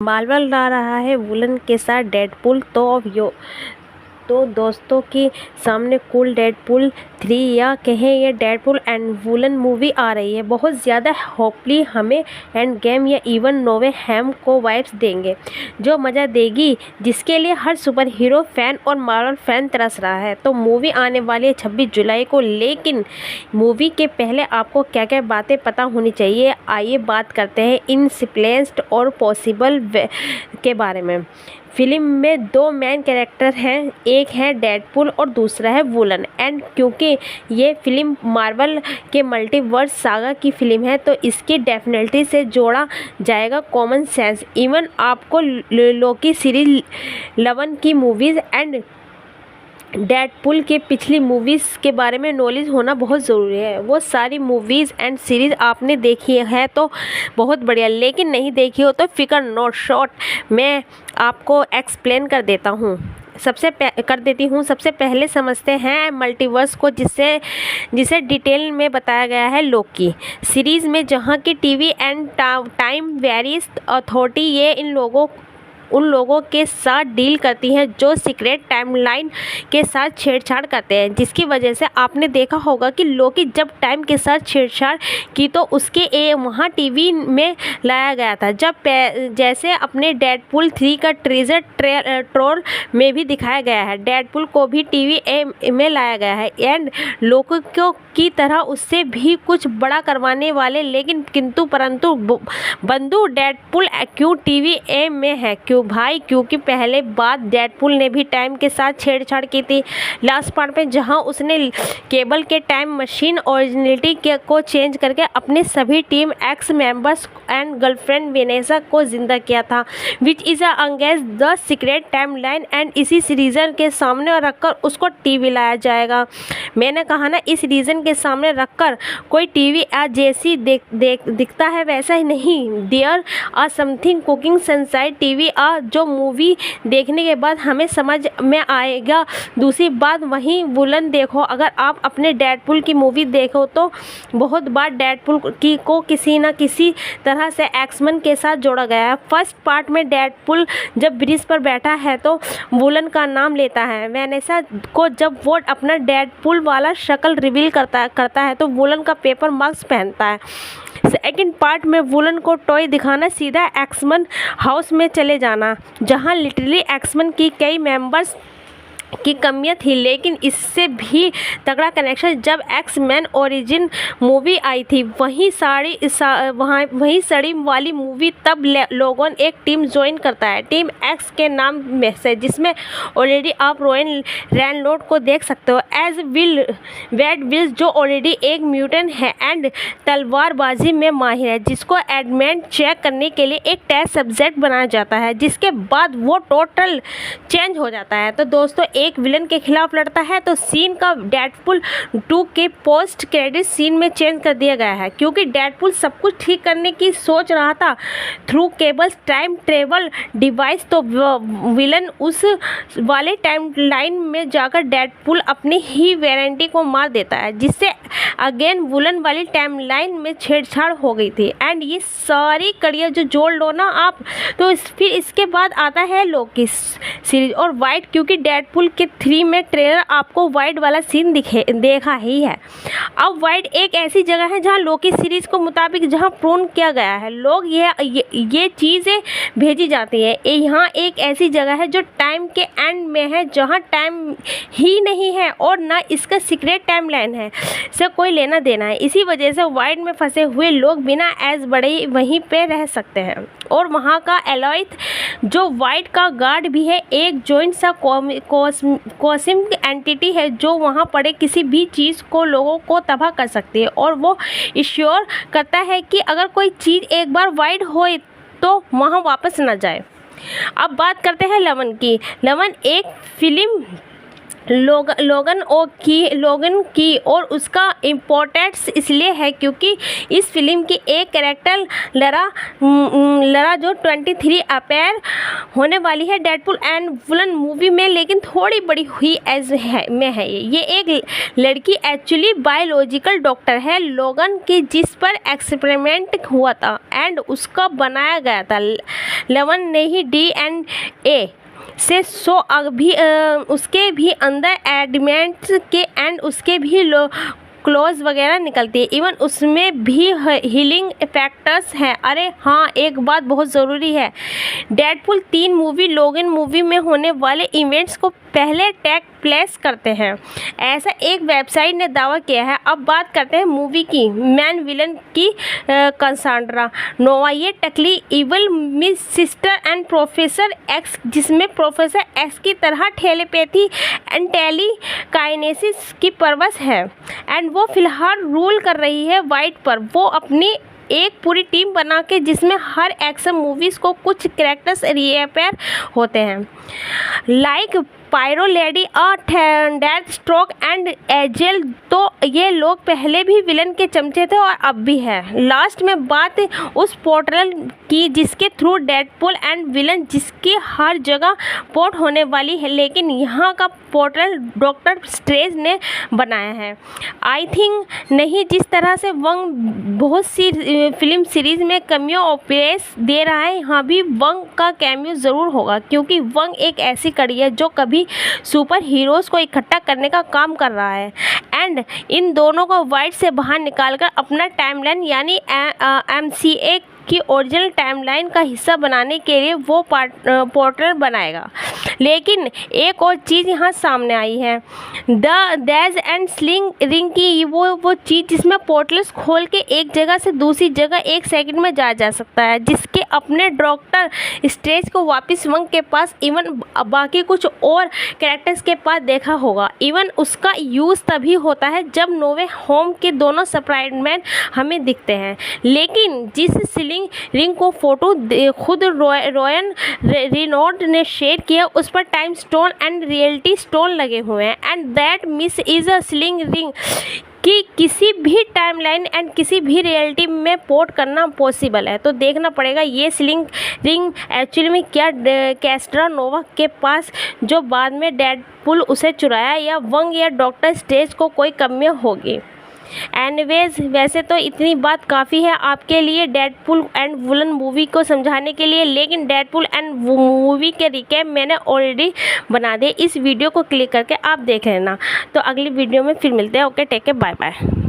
Marvel ला रहा है woollen के साथ डेडपूल तो दोस्तों के सामने कूल डेडपूल 3 या कहें ये डेडपूल एंड वुलन मूवी आ रही है। बहुत ज़्यादा होपली हमें एंड गेम या इवन नोवे हैम को वाइब्स देंगे जो मज़ा देगी, जिसके लिए हर सुपर हीरो फैन और मार्वल फैन तरस रहा है। तो मूवी आने वाली है 26 जुलाई को, लेकिन मूवी के पहले आपको क्या क्या बातें पता होनी चाहिए, आइए बात करते हैं इन स्प्लेस्ड और पॉसिबल के बारे में। फिल्म में 2 मेन कैरेक्टर हैं, एक है डेडपूल और दूसरा है वुलन। एंड क्योंकि ये फिल्म मार्वल के मल्टीवर्स सागा की फिल्म है तो इसकी डेफिनेटली से जोड़ा जाएगा कॉमन सेंस। इवन आपको लोकी सीरीज 11 की मूवीज़ एंड डेडपूल के पिछली मूवीज़ के बारे में नॉलेज होना बहुत ज़रूरी है। वो सारी मूवीज़ एंड सीरीज़ आपने देखी है तो बहुत बढ़िया, लेकिन नहीं देखी हो तो फिकर नॉट शॉर्ट मैं आपको एक्सप्लेन कर देता हूँ। सबसे पहले समझते हैं मल्टीवर्स को, जिसे डिटेल में बताया गया है लोकी सीरीज़ में, जहाँ की TV and time varies authority ये उन लोगों के साथ डील करती हैं जो सीक्रेट टाइमलाइन के साथ छेड़छाड़ करते हैं, जिसकी वजह से आपने देखा होगा कि लोकी जब टाइम के साथ छेड़छाड़ की तो उसके वहाँ टीवी में लाया गया था, जैसे अपने डेडपूल 3 का ट्रीजर ट्रोल में भी दिखाया गया है। डेडपूल को भी टीवी में लाया गया है एंड लोकी की तरह उससे भी कुछ बड़ा करवाने वाले, लेकिन किंतु परंतु बंधु डेडपूल क्यों टीवी में है भाई, क्योंकि पहले बात डेडपूल ने भी टाइम के साथ छेड़छाड़ की थी लास्ट पार्ट में, जहां उसने केबल के टाइम मशीन ओरिजिनलिटी को चेंज करके अपने सभी team x members and girlfriend Vanessa को जिंदा किया था, which is against the secret timeline. And इसी रीज़न के सामने रखकर उसको टीवी लाया जाएगा। मैंने कहा ना, इस रीज़न के सामने रखकर कोई टीवी जैसी दिखता है वैसा ही नहीं, there are something cooking sun side TV जो मूवी देखने के बाद हमें समझ में आएगा। दूसरी बात, वहीं वुलन देखो, अगर आप अपने डेडपूल की मूवी देखो तो बहुत बार डेडपूल को किसी न किसी तरह से एक्समैन के साथ जोड़ा गया है। फर्स्ट पार्ट में डेडपूल जब ब्रिज पर बैठा है तो वुलन का नाम लेता है वेनेसा को, जब वो अपना डेडपूल वाला शक्ल रिवील करता है तो वुलन का पेपर मार्क्स पहनता है। सेकेंड पार्ट में वुलन को टॉय दिखाना, सीधा एक्समैन हाउस में चले जाना, जहां लिटरली एक्समैन की कई मेंबर्स की कमियां थी, लेकिन इससे भी तगड़ा कनेक्शन जब एक्स-मैन ओरिजिन मूवी आई थी, वहीं सड़ी वाली मूवी, तब लोगन एक टीम ज्वाइन करता है टीम एक्स के नाम में से, जिसमें ऑलरेडी आप रोयन रैनलोड को देख सकते हो एज वेड विल्स, जो ऑलरेडी एक म्यूटेंट है एंड तलवारबाजी में माहिर है, जिसको एडमेंट चेक करने के लिए एक टेस्ट सब्जेक्ट बनाया जाता है, जिसके बाद वो टोटल चेंज हो जाता है। तो दोस्तों, एक विलन के खिलाफ लड़ता है तो सीन का डेडपूल 2 के पोस्ट क्रेडिट सीन में चेंज कर दिया गया है, क्योंकि डेडपूल सब कुछ ठीक करने की सोच रहा था through cables time travel device, तो विलन उस वाले टाइम लाइन में जाकर डेडपूल अपनी ही वारंटी को मार देता है, जिससे अगेन वुलन वाली टाइम लाइन में छेड़छाड़ हो गई थी। एंड ये सारी कड़ियाँ जो जोड़ लो ना आप, तो फिर इसके बाद आता है लोकी सीरीज और वाइट, क्योंकि डेडपूल के 3 में ट्रेलर आपको वाइट वाला सीन देखा ही है। अब वाइट एक ऐसी जगह है जहां लोकी सीरीज को मुताबिक जहां प्रूव किया गया है, लोग ये चीज़ें भेजी जाती है। यहाँ एक ऐसी जगह है जो टाइम के एंड में है, जहां टाइम ही नहीं है और ना इसका सीक्रेट टाइमलाइन है से कोई लेना देना है। इसी वजह से वाइट में फंसे हुए लोग बिना एज बड़े वहीं पे रह सकते हैं। और वहाँ का एलॉयथ जो वाइट का गार्ड भी है, एक जॉइंट सा कॉस्मिक एंटिटी है जो वहाँ पड़े किसी भी चीज़ को लोगों को तबाह कर सकती है, और वो इंश्योर करता है कि अगर कोई चीज़ एक बार वाइट हो तो वहाँ वापस ना जाए। अब बात करते हैं 11 की। 11 एक फिल्म लोगन की और उसका इम्पोर्टेंस इसलिए है क्योंकि इस फिल्म की एक कैरेक्टर लरा जो 23 अप्रैल होने वाली है डेडपुल एंड वुलन मूवी में, लेकिन थोड़ी बड़ी हुई एज में है। ये एक लड़की एक्चुअली बायोलॉजिकल डॉक्टर है लोगन की, जिस पर एक्सपेरिमेंट हुआ था एंड उसका बनाया गया था लेवन ने ही DNA से अभी उसके भी अंदर एडिमेंट्स के एंड उसके भी क्लोज वगैरह निकलती है, इवन उसमें भी हीलिंग फैक्टर्स हैं। अरे हाँ, एक बात बहुत ज़रूरी है, डेडपुल 3 मूवी लोगन मूवी में होने वाले इवेंट्स को पहले टैग प्लेस करते हैं, ऐसा एक वेबसाइट ने दावा किया है। अब बात करते हैं मूवी की मैन विलन की, कंसांड्रा नोवा, ये टकली इवल मिस सिस्टर एंड प्रोफेसर एक्स, जिसमें प्रोफेसर एक्स की तरह टेलीपैथी एंड टेलीकाइनेसिस की परवश है एंड वो फिलहाल रूल कर रही है वाइट पर। वो अपनी एक पूरी टीम बना के, जिसमें हर एक्शन मूवीज़ को कुछ कैरेक्टर्स रिअपेयर होते हैं, like Pyro Lady Deathstrike and Azazel. तो ये लोग पहले भी विलन के चमचे थे और अब भी है। लास्ट में बात उस पोर्टल की जिसके थ्रू डेडपुल एंड विलन जिसकी हर जगह पोर्ट होने वाली है, लेकिन यहाँ का पोर्टल डॉक्टर स्ट्रेंज ने बनाया है। आई थिंक नहीं, जिस तरह से वंग बहुत सी फिल्म सीरीज़ में कैमियो अपीयरेंस दे रहा है, यहाँ भी वंग का कैमियो ज़रूर होगा, क्योंकि वंग एक ऐसी कड़ी है जो कभी सुपर हीरोज़ को इकट्ठा करने का काम कर रहा है एंड इन दोनों को वाइट से बाहर निकालकर अपना टाइमलाइन यानी MCA की ओरिजिनल टाइमलाइन का हिस्सा बनाने के लिए वो पोर्टल बनाएगा। लेकिन एक और चीज़ यहाँ सामने आई है, the days and sling ring की वो चीज़ जिसमें पोर्टल्स खोल के एक जगह से दूसरी जगह 1 सेकंड में जा सकता है, जिसके अपने डॉक्टर स्ट्रेंज को वापस वंग के पास इवन बाकी कुछ और कैरेक्टर्स के पास देखा होगा। इवन उसका यूज़ तभी होता है जब नोवे होम के दोनों स्पाइडरमैन हमें दिखते हैं, लेकिन जिस स्लिंग रिंग को फोटो खुद रोयन रेनॉल्ड ने शेयर किया, उस पर time stone and reality stone लगे हुए हैं and that miss is a sling ring कि किसी भी टाइमलाइन एंड किसी भी रियलिटी में पोर्ट करना पॉसिबल है। तो देखना पड़ेगा ये स्लिंग रिंग एक्चुअली में क्या कैस्ट्रा नोवा के पास जो बाद में डेडपुल उसे चुराया, या वंग या डॉक्टर स्ट्रेंज को कोई कमी होगी। एनीवेज, वैसे तो इतनी बात काफ़ी है आपके लिए डेडपुल एंड वुलन मूवी को समझाने के लिए, लेकिन डेडपुल एंड मूवी के रिकैप मैंने ऑलरेडी बना दिए, इस वीडियो को क्लिक करके आप देख लेना। तो अगली वीडियो में फिर मिलते हैं। Okay, take care, bye bye.